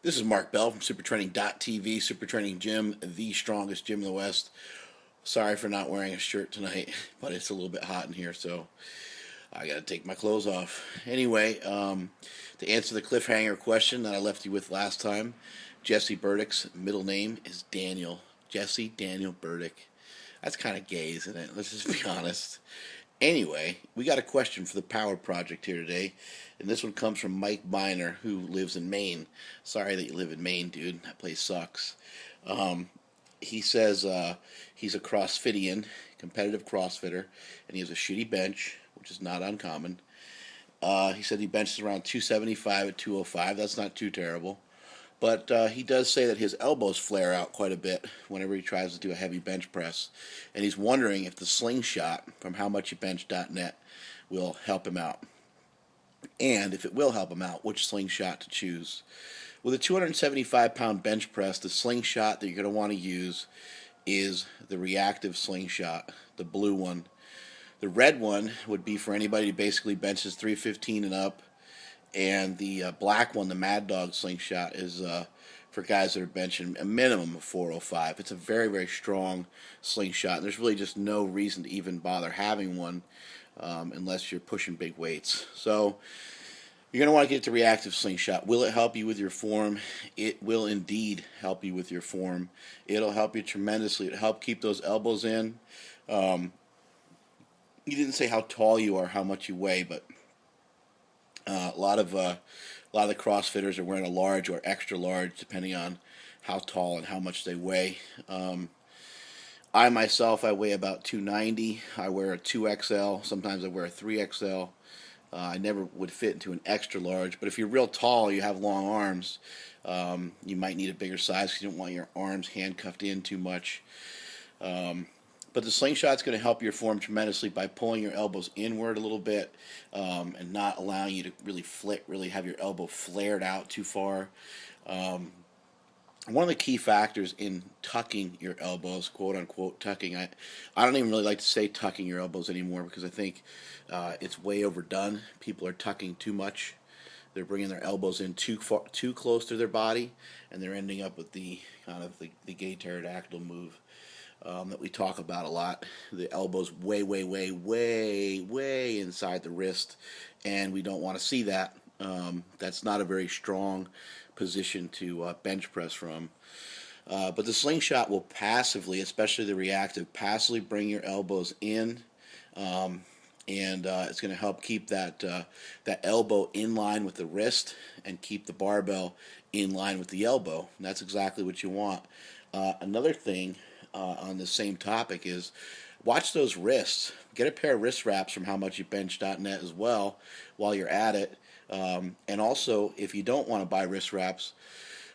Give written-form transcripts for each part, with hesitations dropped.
This is Mark Bell from supertraining.tv, Super Training Gym, the strongest gym in the West. Sorry for not wearing a shirt tonight, but it's a little bit hot in here, so I got to take my clothes off. Anyway, to answer the cliffhanger question that I left you with last time, Jesse Burdick's middle name is Daniel. Jesse Daniel Burdick. That's kind of gay, isn't it? Let's just be honest. Anyway, we got a question for the Power Project here today, and this one comes from Mike Miner, who lives in Maine. Sorry that you live in Maine, dude. That place sucks. He says he's a CrossFitian, competitive CrossFitter, and he has a shitty bench, which is not uncommon. He said he benches around 275 at 205. That's not too terrible. But he does say that his elbows flare out quite a bit whenever he tries to do a heavy bench press. And he's wondering if the Slingshot from howmuchyoubench.net will help him out. And if it will help him out, which Slingshot to choose. With a 275-pound bench press, the Slingshot that you're going to want to use is the reactive Slingshot, the blue one. The red one would be for anybody who basically benches 315 and up. And the black one, the Mad Dog Slingshot, is for guys that are benching a minimum of 405. It's a very, very strong slingshot. There's really just no reason to even bother having one unless you're pushing big weights. So you're going to want to get the reactive slingshot. Will it help you with your form? It will indeed help you with your form. It'll help you tremendously. It'll help keep those elbows in. You didn't say how tall you are, how much you weigh, but a lot of the CrossFitters are wearing a large or extra large, depending on how tall and how much they weigh. I myself, I weigh about 290. I wear a 2XL. Sometimes I wear a 3XL. I never would fit into an extra large. But if you're real tall, you have long arms, you might need a bigger size because you don't want your arms handcuffed in too much. But the slingshot's going to help your form tremendously by pulling your elbows inward a little bit and not allowing you to really have your elbow flared out too far. One of the key factors in tucking your elbows, quote unquote tucking, I don't even really like to say tucking your elbows anymore because I think it's way overdone. People are tucking too much. They're bringing their elbows in too close to their body, and they're ending up with the kind of the gay pterodactyl move. That we talk about a lot. The elbow's way inside the wrist, and we don't want to see that. That's not a very strong position to bench press from. But the slingshot will passively, especially the reactive, passively bring your elbows in, and it's going to help keep that elbow in line with the wrist and keep the barbell in line with the elbow. And that's exactly what you want. Another thing on the same topic is watch those wrists. Get a pair of wrist wraps from howmuchyoubench.net as well while you're at it. And also, if you don't want to buy wrist wraps,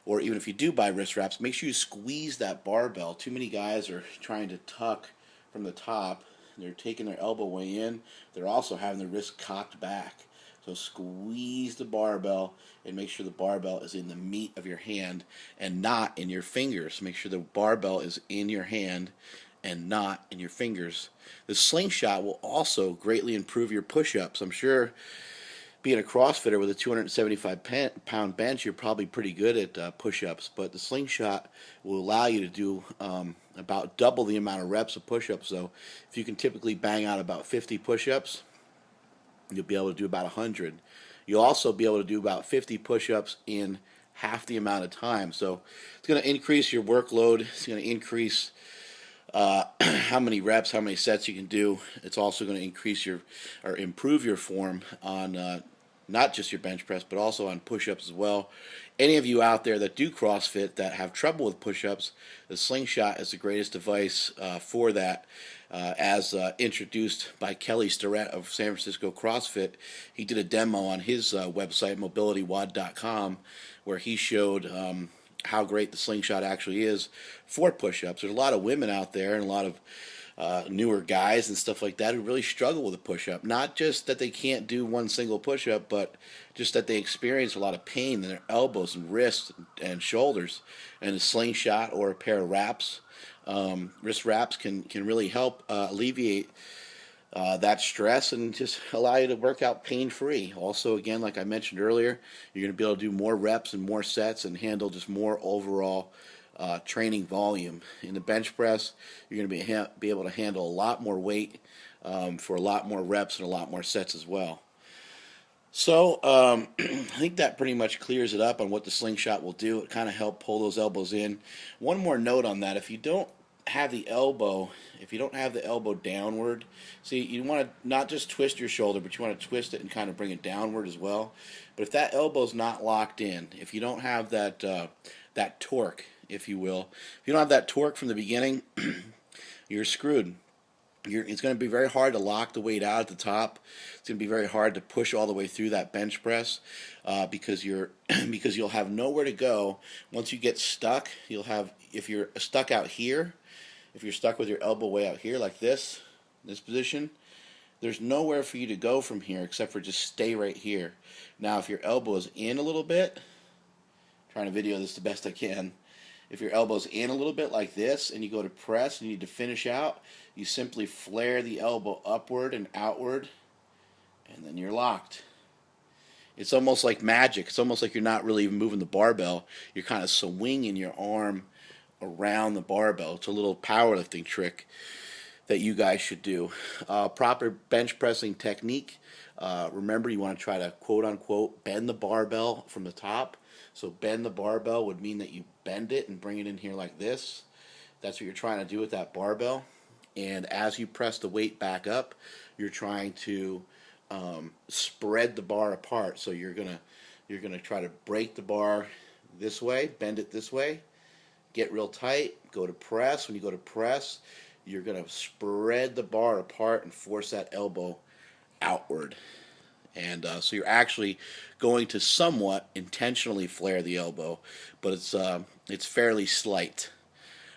or even if you do buy wrist wraps, make sure you squeeze that barbell. Too many guys are trying to tuck from the top. They're taking their elbow way in. They're also having their wrist cocked back. So squeeze the barbell and make sure the barbell is in the meat of your hand and not in your fingers. Make sure the barbell is in your hand and not in your fingers. The slingshot will also greatly improve your push-ups. I'm sure being a CrossFitter with a 275-pound bench, you're probably pretty good at push-ups, but the slingshot will allow you to do about double the amount of reps of push-ups. So if you can typically bang out about 50 push-ups, you'll be able to do about 100. You'll also be able to do about 50 push-ups in half the amount of time. So it's going to increase your workload. It's going to increase how many reps, how many sets you can do. It's also going to increase or improve your form on not just your bench press, but also on push-ups as well. Any of you out there that do CrossFit that have trouble with push-ups, the Slingshot is the greatest device for that. As introduced by Kelly Starrett of San Francisco CrossFit, he did a demo on his website, mobilitywod.com, where he showed how great the Slingshot actually is for push-ups. There's a lot of women out there and a lot of newer guys and stuff like that who really struggle with a push-up. Not just that they can't do one single push-up, but just that they experience a lot of pain in their elbows and wrists and shoulders. And a Slingshot or a pair of wraps, wrist wraps, can really help alleviate that stress and just allow you to work out pain-free. Also, again, like I mentioned earlier, you're going to be able to do more reps and more sets and handle just more overall training volume. In the bench press, you're going to be able to handle a lot more weight for a lot more reps and a lot more sets as well. So I think that pretty much clears it up on what the slingshot will do. It kind of help pull those elbows in. One more note on that: if you don't have the elbow, if you don't have the elbow downward, see, you want to not just twist your shoulder, but you want to twist it and kind of bring it downward as well. But if that elbow's not locked in, if you don't have that that torque, if you will, if you don't have that torque from the beginning, you're screwed. It's going to be very hard to lock the weight out at the top. It's going to be very hard to push all the way through that bench press because because you'll have nowhere to go. Once you get stuck, you'll have, if you're stuck out here, if you're stuck with your elbow way out here like this position, there's nowhere for you to go from here except for just stay right here. Now, if your elbow is in a little bit, I'm trying to video this the best I can. If your elbow's in a little bit like this and you go to press and you need to finish out, you simply flare the elbow upward and outward, and then you're locked. It's almost like magic. It's almost like you're not really even moving the barbell. You're kind of swinging your arm around the barbell. It's a little powerlifting trick that you guys should do. Proper bench pressing technique. Remember, you want to try to quote-unquote bend the barbell from the top. So bend the barbell would mean that you bend it and bring it in here like this. That's what you're trying to do with that barbell. And as you press the weight back up, you're trying to spread the bar apart. So you're gonna try to break the bar this way, bend it this way, get real tight, go to press. When you go to press, you're gonna spread the bar apart and force that elbow outward. And so you're actually going to somewhat intentionally flare the elbow, but it's fairly slight.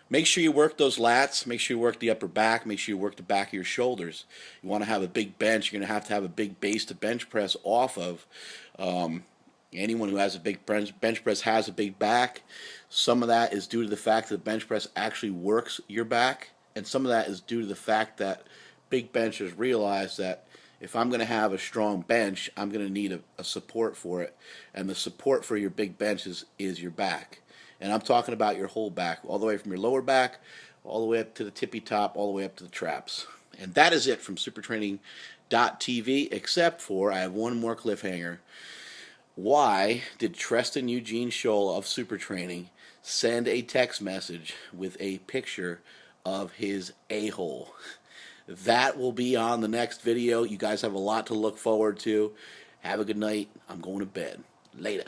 Make sure you work those lats. Make sure you work the upper back. Make sure you work the back of your shoulders. You want to have a big bench. You're going to have a big base to bench press off of. Anyone who has a big bench press has a big back. Some of that is due to the fact that the bench press actually works your back, and some of that is due to the fact that big benchers realize that if I'm going to have a strong bench, I'm going to need a support for it. And the support for your big bench is your back. And I'm talking about your whole back, all the way from your lower back, all the way up to the tippy top, all the way up to the traps. And that is it from supertraining.tv, except for I have one more cliffhanger. Why did Treston Eugene Scholl of Supertraining send a text message with a picture of his a-hole? That will be on the next video. You guys have a lot to look forward to. Have a good night. I'm going to bed. Later.